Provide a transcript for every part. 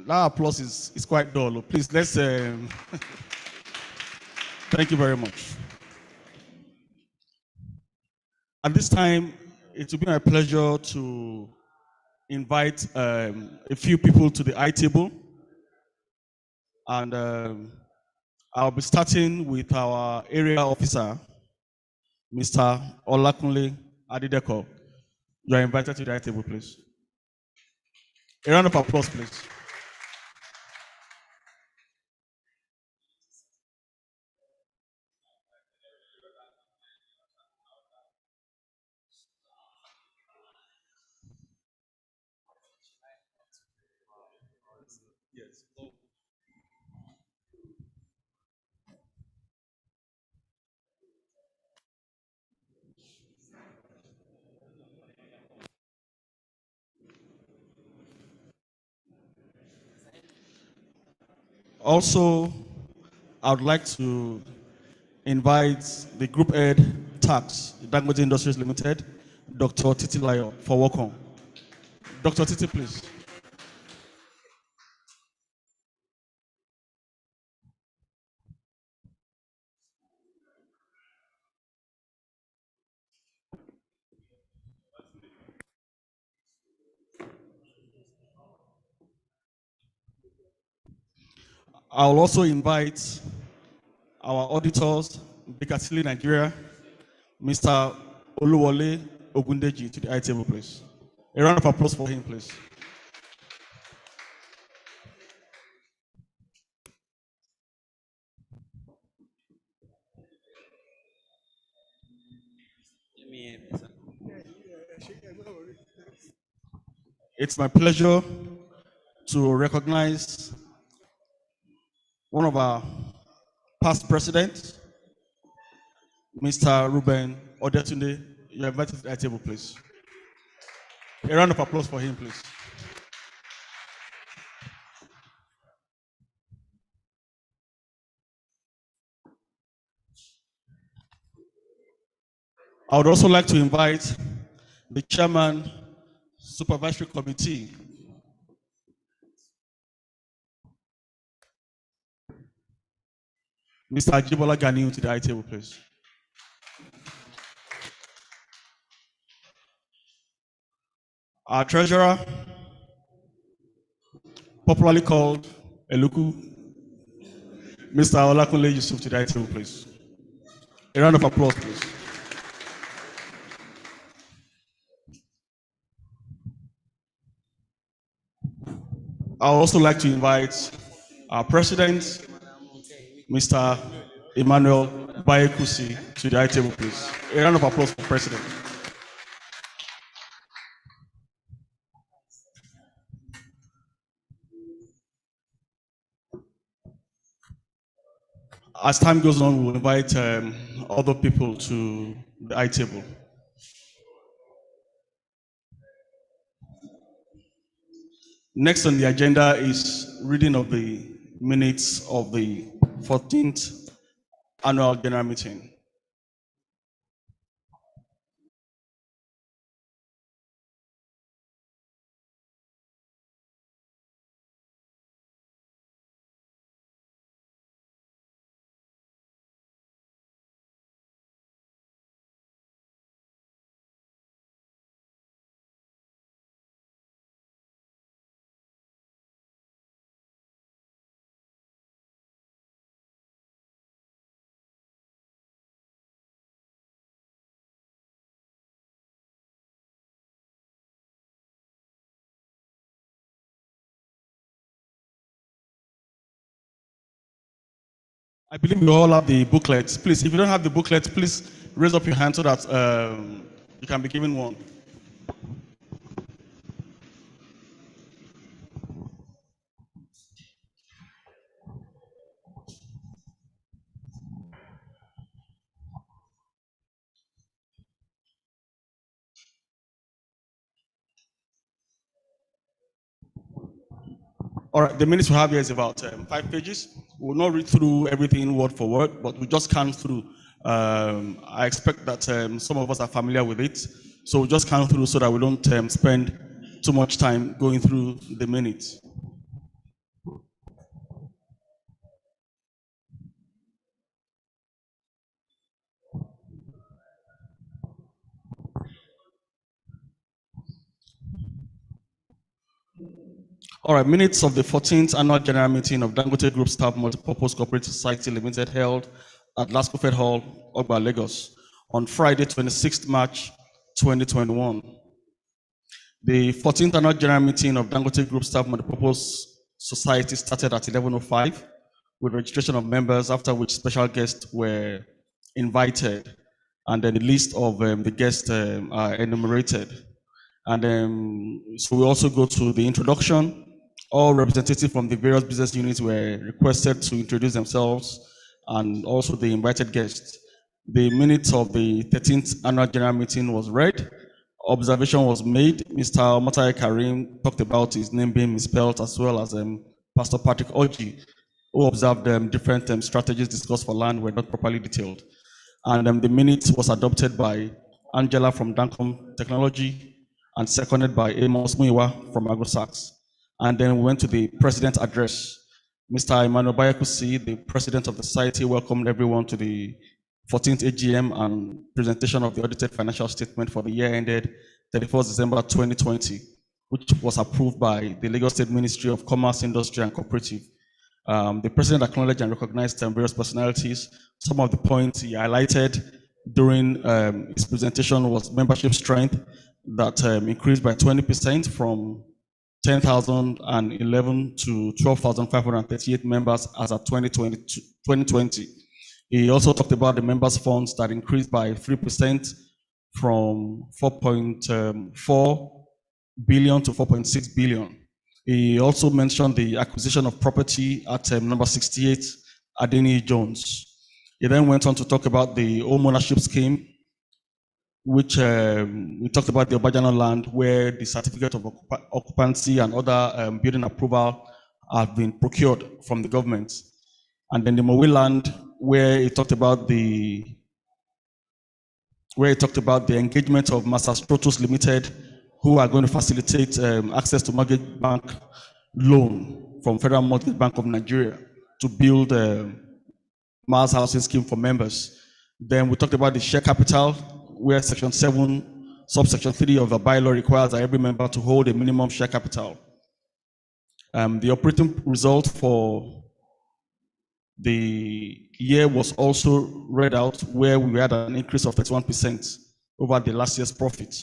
That applause is quite dull. Please, let's. Thank you very much. At this time, it will be my pleasure to invite a few people to the I table. And I'll be starting with our area officer, Mr. Olakunle Adideko. You are invited to the I table, please. A round of applause, please. Also, I would like to invite the group head tax, Dangote Industries Limited, Dr. Titi Layo, for welcome. Dr. Titi, please. I'll also invite our auditors, Baker Tilly Nigeria, Mr. Oluwole Ogundeji, to the I table, please. A round of applause for him, please. It's my pleasure to recognize one of our past presidents, Mr. Ruben Odetunde. You're invited to the I table, please. A round of applause for him, please. I would also like to invite the chairman, supervisory committee, Mr. Ajibola Ganiu, to the I table, please. Our treasurer, popularly called Eluku, Mr. Olakunle Yusuf, to the I table, please. A round of applause, please. I would also like to invite our president, Mr. Emmanuel Bayekusi, to the I table, please. A round of applause for President. As time goes on, we'll invite other people to the I table. Next on the agenda is reading of the minutes of the 14th annual general meeting. I believe we all have the booklets. Please, if you don't have the booklets, please raise up your hand so that you can be given one. All right, the minutes we have here is about 5 pages. We'll not read through everything word for word, but we just count through. I expect that some of us are familiar with it, so we'll just count through so that we don't spend too much time going through the minutes. All right, minutes of the 14th annual general meeting of Dangote Group Staff Multipurpose Cooperative Society Limited held at Lasco Fed Hall, Ogba, Lagos, on Friday, 26th March 2021. The 14th annual general meeting of Dangote Group Staff Multipurpose Society started at 11:05 with registration of members, after which special guests were invited, and then the list of the guests are enumerated. And so we also go to the introduction. All representatives from the various business units were requested to introduce themselves, and also the invited guests. The minutes of the 13th annual general meeting was read. Observation was made. Mr. Motai Karim talked about his name being misspelled, as well as Pastor Patrick Oji, who observed different strategies discussed for land were not properly detailed. And the minute was adopted by Angela from Dancoops Technology and seconded by Amos Muiwa from AgroSax. And then we went to the president's address. Mr. Emmanuel Bayakusi, the president of the society, welcomed everyone to the 14th AGM and presentation of the audited financial statement for the year ended 31st December 2020, which was approved by the Lagos State Ministry of Commerce, Industry and Cooperative. The president acknowledged and recognized various personalities. Some of the points he highlighted during his presentation was membership strength that increased by 20% from 10,011 to 12,538 members as of 2020. He also talked about the members' funds that increased by 3% from 4.4 billion to 4.6 billion. He also mentioned the acquisition of property at number 68, Adeni Jones. He then went on to talk about the home ownership scheme, which we talked about the Obajana land, where the certificate of occupancy and other building approval have been procured from the government. And then the Mowi land, where he talked about the engagement of Master Strotus Limited, who are going to facilitate access to mortgage bank loan from Federal Mortgage Bank of Nigeria to build a mass housing scheme for members. Then we talked about the share capital, where Section 7, subsection 3 of the bylaw requires that every member to hold a minimum share capital. The operating result for the year was also read out, where we had an increase of 31% over the last year's profit.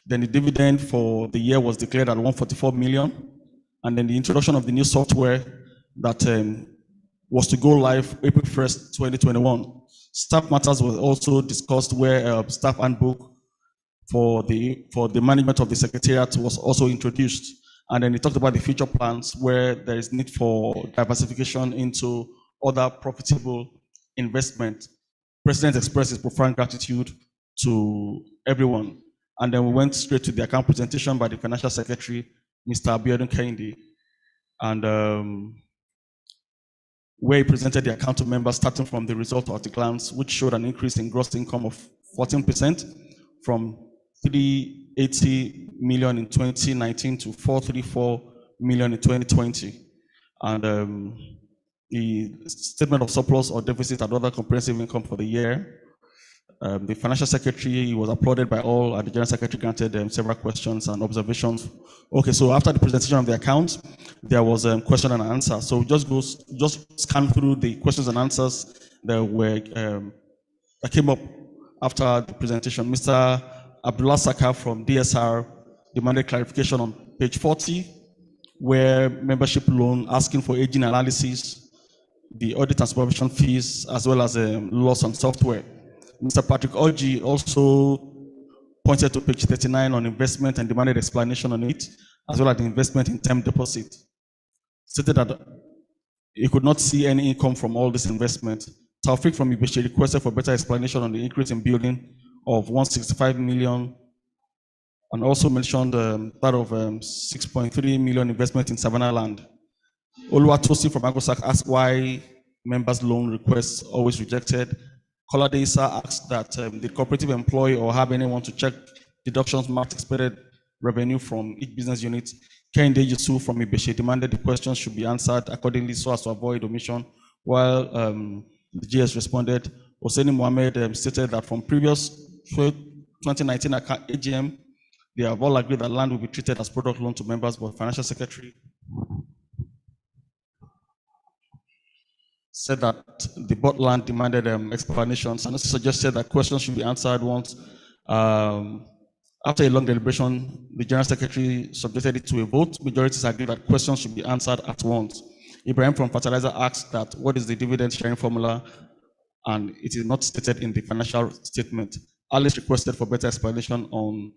Then the dividend for the year was declared at 144 million. And then the introduction of the new software that was to go live April 1st, 2021. Staff matters were also discussed, where staff handbook for the management of the secretariat was also introduced. And then he talked about the future plans, where there is need for diversification into other profitable investment. President expressed his profound gratitude to everyone. And then we went straight to the account presentation by the financial secretary, Mr. Abiodun Kehinde, and where he presented the account to members, starting from the result at a glance, which showed an increase in gross income of 14% from 380 million in 2019 to 434 million in 2020. And the statement of surplus or deficit and other comprehensive income for the year. The financial secretary was applauded by all, and the general secretary granted several questions and observations. Okay, so after the presentation of the accounts, there was a question and answer. So just scan through the questions and answers that were that came up after the presentation. Mr. Abdullah Saka from DSR demanded clarification on page 40, where membership loan asking for aging analysis, the audit and supervision fees, as well as loss on software. Mr. Patrick Oji also pointed to page 39 on investment and demanded explanation on it, as well as the investment in term deposit. Stated that he could not see any income from all this investment. Taufik from Ibeche requested for better explanation on the increase in building of 165 million, and also mentioned that of 6.3 million investment in Savannah land. Oluwatosi from AgroSac asked why members' loan requests always rejected. Kolade Issa asked that the cooperative employ or have anyone to check deductions marked expected revenue from each business unit. Kehinde Yusuf from Ibeche demanded the questions should be answered accordingly so as to avoid omission, while the GS responded. Hosseini Mohammed stated that from previous 2019 AGM, They have all agreed that land will be treated as product loan to members, but Financial Secretary said that the bought land demanded explanations, and also suggested that questions should be answered once. After a long deliberation, the General Secretary subjected it to a vote. Majorities agreed that questions should be answered at once. Ibrahim from Fertilizer asked that what is the dividend sharing formula, and it is not stated in the financial statement. Alice requested for better explanation on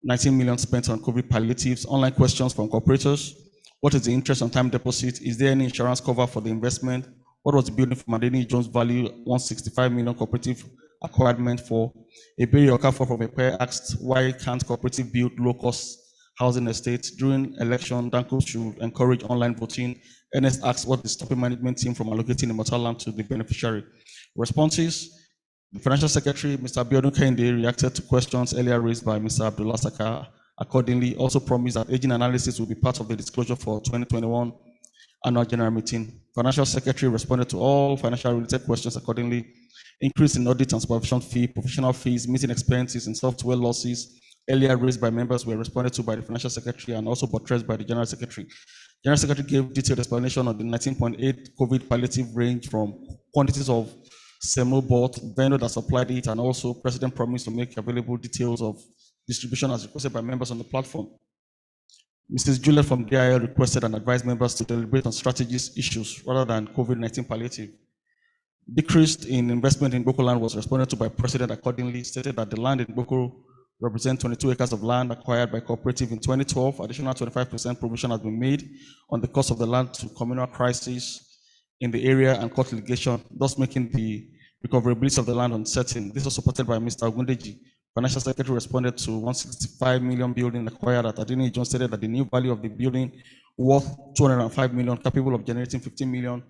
19 million spent on COVID palliatives. Online questions from cooperators. What is the interest on time deposit? Is there any insurance cover for the investment? What was the building from Adeni Jones value 165 million cooperative acquirement for? Eberi Okafor from Epe asked why can't cooperative build low-cost housing estates? During election, Dancoops should encourage online voting. Ernest asked what is stopping management team from allocating immortal land to the beneficiary. Responses. The Financial Secretary, Mr. Abiodun Kehinde, reacted to questions earlier raised by Mr. Abdullah Saka. Accordingly, also promised that aging analysis will be part of the disclosure for 2021 annual general meeting. Financial Secretary responded to all financial related questions accordingly. Increase in audit and supervision fee, professional fees, meeting expenses, and software losses earlier raised by members were responded to by the Financial Secretary and also buttressed by the General Secretary. General Secretary gave detailed explanation on the 19.8 COVID palliative range from quantities of Semo bought, vendor that supplied it, and also President promised to make available details of distribution as requested by members on the platform. Mrs. Juliet from DIL requested and advised members to deliberate on strategies issues rather than COVID-19 palliative. Decreased in investment in Boko land was responded to by President accordingly, stated that the land in Boko represents 22 acres of land acquired by cooperative in 2012. Additional 25% provision has been made on the cost of the land to communal crisis in the area and court litigation, thus making the recoverability of the land uncertain. This was supported by Mr. Ogundeji. Financial Secretary responded to 165 million building acquired at Adeni Jones, stated that the new value of the building worth 205 million, capable of generating 15 million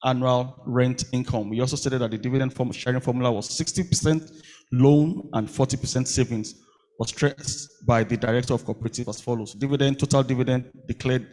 annual rent income. We also stated that the dividend sharing formula was 60% loan and 40% savings, was stressed by the Director of Cooperative as follows. Total dividend declared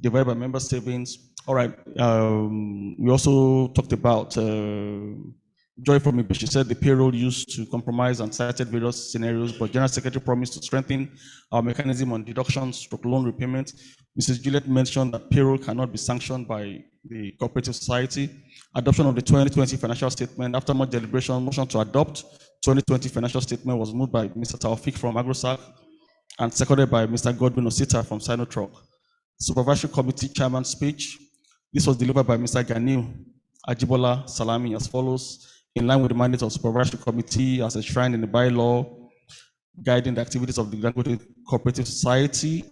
divided by member savings. All right, we also talked about Joy from Ibe. She said the payroll used to compromise and cited various scenarios, but General Secretary promised to strengthen our mechanism on deductions, loan repayment. Mrs. Juliet mentioned that payroll cannot be sanctioned by the cooperative society. Adoption of the 2020 financial statement. After much deliberation, motion to adopt 2020 financial statement was moved by Mr. Taufik from AgroSac and seconded by Mr. Godwin Osita from Sinotroc. Supervisory Committee Chairman's speech. This was delivered by Mr. Ganiu Ajibola Salami as follows. In line with the mandate of Supervisory Committee as enshrined in the bylaw guiding the activities of the Dangote Cooperative Society,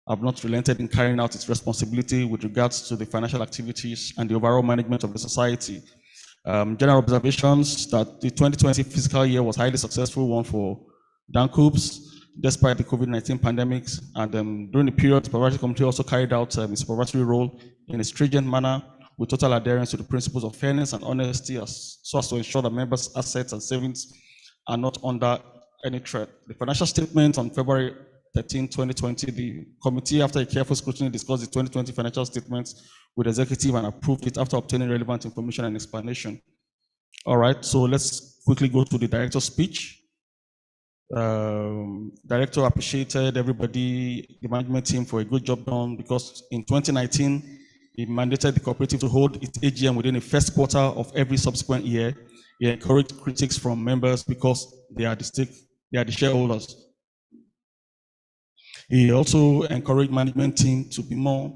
I have not relented in carrying out its responsibility with regards to the financial activities and the overall management of the society. General observations that the 2020 fiscal year was a highly successful one for Dancoops, despite the COVID-19 pandemics, and during the period, the Supervisory Committee also carried out its supervisory role in a stringent manner with total adherence to the principles of fairness and honesty so as to ensure that members' assets and savings are not under any threat. The financial statement on February 13, 2020, the committee, after a careful scrutiny, discussed the 2020 financial statements with the executive and approved it after obtaining relevant information and explanation. All right, so let's quickly go to the director's speech. Director appreciated everybody, the management team, for a good job done, because in 2019, he mandated the cooperative to hold its AGM within the first quarter of every subsequent year. He encouraged critics from members because they are the shareholders. He also encouraged management team to be more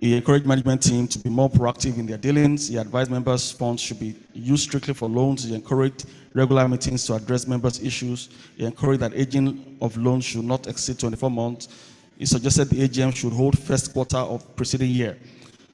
He encouraged management team to be more proactive in their dealings. He advised members funds should be used strictly for loans. He encouraged regular meetings to address members' issues. He encouraged that aging of loans should not exceed 24 months. He suggested the AGM should hold first quarter of preceding year.